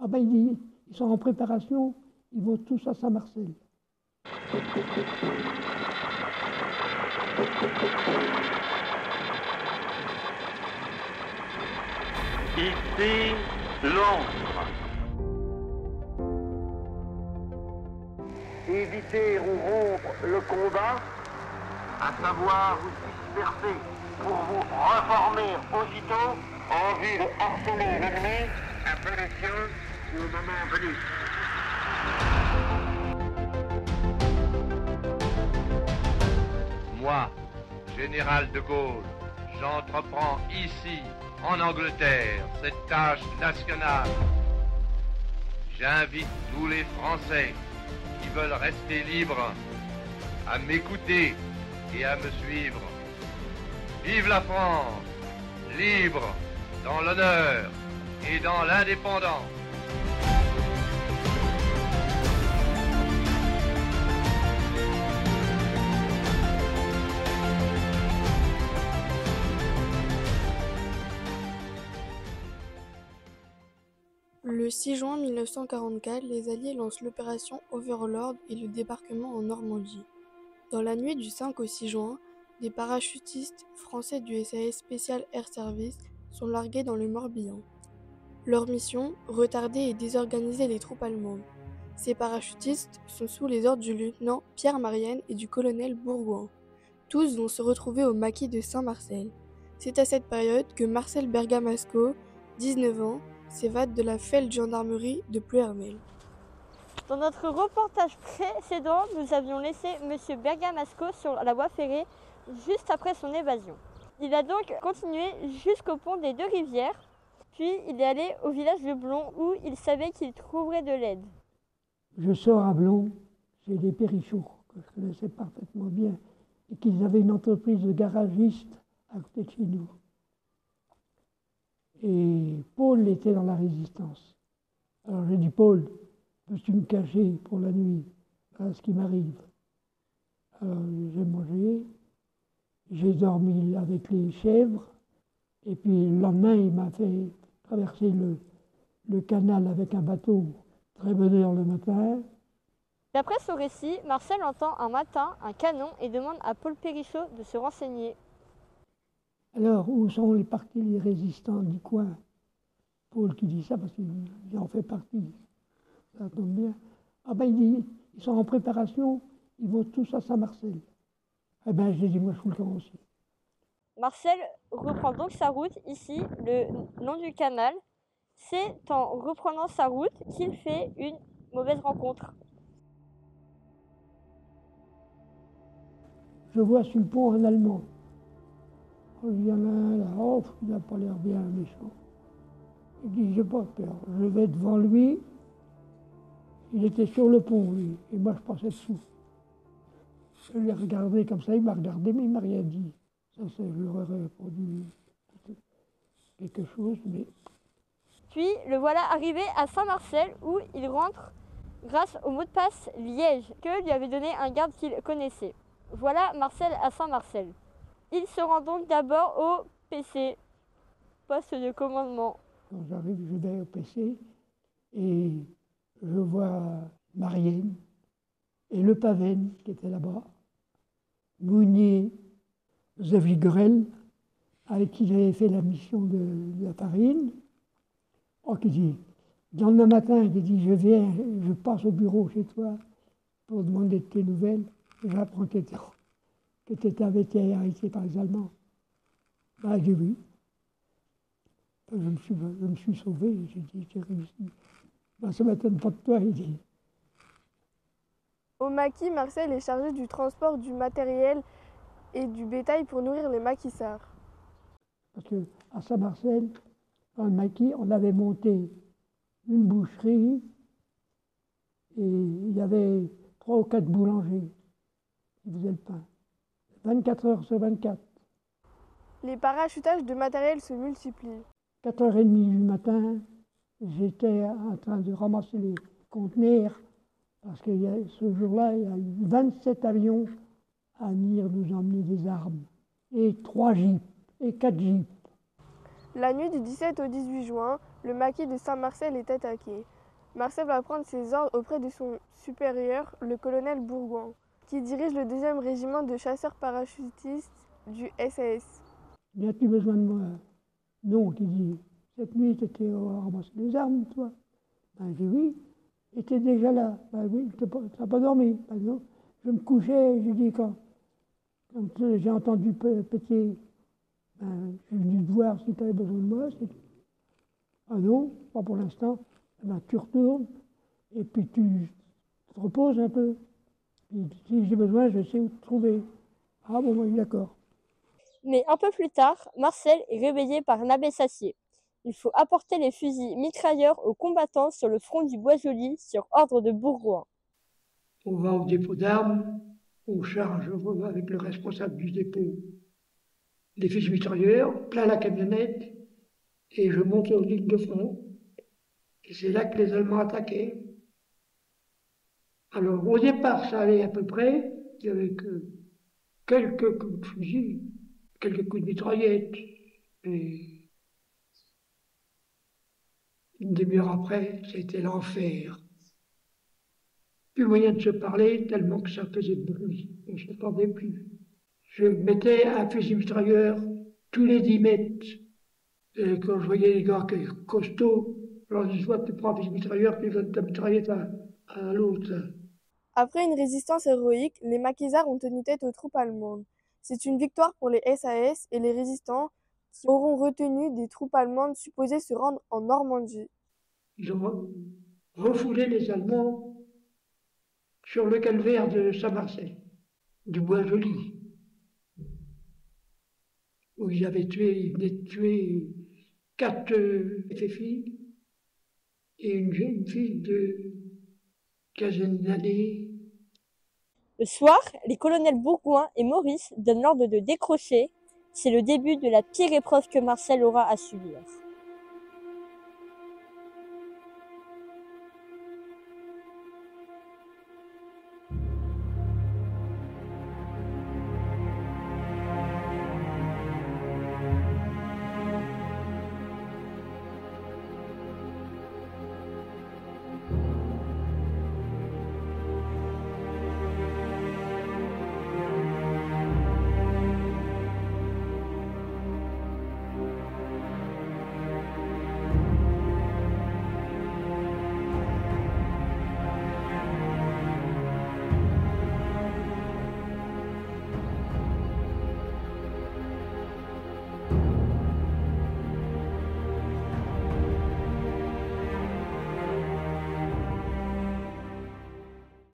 ben il dit, ils sont en préparation, ils vont tous à Saint-Marcel. Ici, Londres. Éviter ou rompre le combat, à savoir vous disperser pour vous reformer aussitôt en vue de harceler l'ennemi à bon escient au moment venu. Moi, général de Gaulle, j'entreprends ici, en Angleterre, cette tâche nationale. J'invite tous les Français qui veulent rester libres à m'écouter et à me suivre. Vive la France, libre dans l'honneur et dans l'indépendance. Le 6 juin 1944, les Alliés lancent l'opération Overlord et le débarquement en Normandie. Dans la nuit du 5 au 6 juin, des parachutistes français du SAS Special Air Service sont largués dans le Morbihan. Leur mission, retarder et désorganiser les troupes allemandes. Ces parachutistes sont sous les ordres du lieutenant Pierre Marienne et du colonel Bourgoin. Tous vont se retrouver au maquis de Saint-Marcel. C'est à cette période que Marcel Bergamasco, 19 ans, s'évade de la Feldgendarmerie de Ploermel. Dans notre reportage précédent, nous avions laissé M. Bergamasco sur la voie ferrée juste après son évasion. Il a donc continué jusqu'au pont des Deux-Rivières, puis il est allé au village de Blon où il savait qu'il trouverait de l'aide. Je sors à Blon, j'ai des Périchots que je connaissais parfaitement bien et qu'ils avaient une entreprise de garagistes à côté de chez nous. Et Paul était dans la résistance. Alors j'ai dit, Paul, peux-tu me cacher pour la nuit à ce qui m'arrive? Alors j'ai mangé, j'ai dormi avec les chèvres, et puis le lendemain, il m'a fait traverser le canal avec un bateau, très bonne heure le matin. D'après son récit, Marcel entend un matin un canon et demande à Paul Périchot de se renseigner. Alors, où sont les partis les résistants du coin? Paul qui dit ça parce qu'il en fait partie. Ça tombe bien. Ah ben il dit, ils sont en préparation, ils vont tous à Saint-Marcel. Eh ben j'ai dit, moi je fous le camp aussi. Marcel reprend donc sa route ici, le long du canal. C'est en reprenant sa route qu'il fait une mauvaise rencontre. Je vois sur le pont un Allemand. Oh, il y en a un là, oh, il n'a pas l'air bien méchant. Il dit, j'ai pas peur, je vais devant lui. Il était sur le pont, lui, et moi je passais dessous. Je l'ai regardé comme ça, il m'a regardé, mais il m'a rien dit. Ça, je lui aurais répondu quelque chose, mais... Puis le voilà arrivé à Saint-Marcel où il rentre grâce au mot de passe Liège que lui avait donné un garde qu'il connaissait. Voilà Marcel à Saint-Marcel. Il se rend donc d'abord au PC, poste de commandement. Quand j'arrive, je vais au PC et je vois Marienne et Le Paven qui était là-bas, Mounier, Zavigorel, avec qui j'avais fait la mission de la farine. Oh, qui dit, le lendemain matin, il dit, je passe au bureau chez toi pour demander de tes nouvelles. J'apprends que tu avais été arrêté par les Allemands. Ben, j'ai vu. Je me suis sauvé, j'ai dit, j'ai réussi. Ben, ça ne m'étonne pas de toi, il dit. Au maquis, Marcel est chargé du transport du matériel et du bétail pour nourrir les maquisards. Parce qu'à Saint-Marcel, dans le maquis, on avait monté une boucherie et il y avait 3 ou 4 boulangers qui faisaient le pain. 24 heures sur 24. Les parachutages de matériel se multiplient. 4h30 du matin, j'étais en train de ramasser les conteneurs parce que ce jour-là, il y a eu 27 avions à venir nous emmener des armes. Et 3 jeeps, et 4 jeeps. La nuit du 17 au 18 juin, le maquis de Saint-Marcel est attaqué. Marcel va prendre ses ordres auprès de son supérieur, le colonel Bourgoin, qui dirige le 2e régiment de chasseurs parachutistes du SAS. As-tu besoin de moi? Non, il dit. Cette nuit, tu étais ramasser des armes, toi? Ben, j'ai dit oui. Et t'es déjà là? Ben oui, tu n'as pas dormi. Ben non. Je me couchais, j'ai dit quand j'ai entendu péter, ben, je suis venu te voir si tu avais besoin de moi. Ah non, pas pour l'instant. Ben, tu retournes et puis tu te reposes un peu. Et si j'ai besoin, je sais où te trouver. Ah bon, oui, d'accord. Mais un peu plus tard, Marcel est réveillé par l'abbé Sassier. Il faut apporter les fusils mitrailleurs aux combattants sur le front du Bois-Joli sur ordre de Bourgoin. On va au dépôt d'armes, on charge avec le responsable du dépôt des fusils mitrailleurs, plein la camionnette, et je monte aux lignes de front. Et c'est là que les Allemands attaquaient. Alors au départ, ça allait à peu près, il n'y avait que quelques coups de fusil, quelques coups de mitraillette, et une demi-heure après, c'était l'enfer. Plus moyen de se parler, tellement que ça faisait de bruit, on ne s'entendait plus. Je mettais un fusil mitrailleur tous les 10 mètres. Et quand je voyais les gars costauds, alors je dis, soit tu prends un fusil mitrailleur, puis tu donnes ta mitraillette à l'autre. Après une résistance héroïque, les maquisards ont tenu tête aux troupes allemandes. C'est une victoire pour les SAS et les résistants qui auront retenu des troupes allemandes supposées se rendre en Normandie. Ils ont refoulé les Allemands sur le calvaire de Saint-Marcel, du Bois-Joli, où ils venaient de tuer 4 filles et une jeune fille de quinzaine d'années. Le soir, les colonels Bourgoin et Maurice donnent l'ordre de décrocher. C'est le début de la pire épreuve que Marcel aura à subir.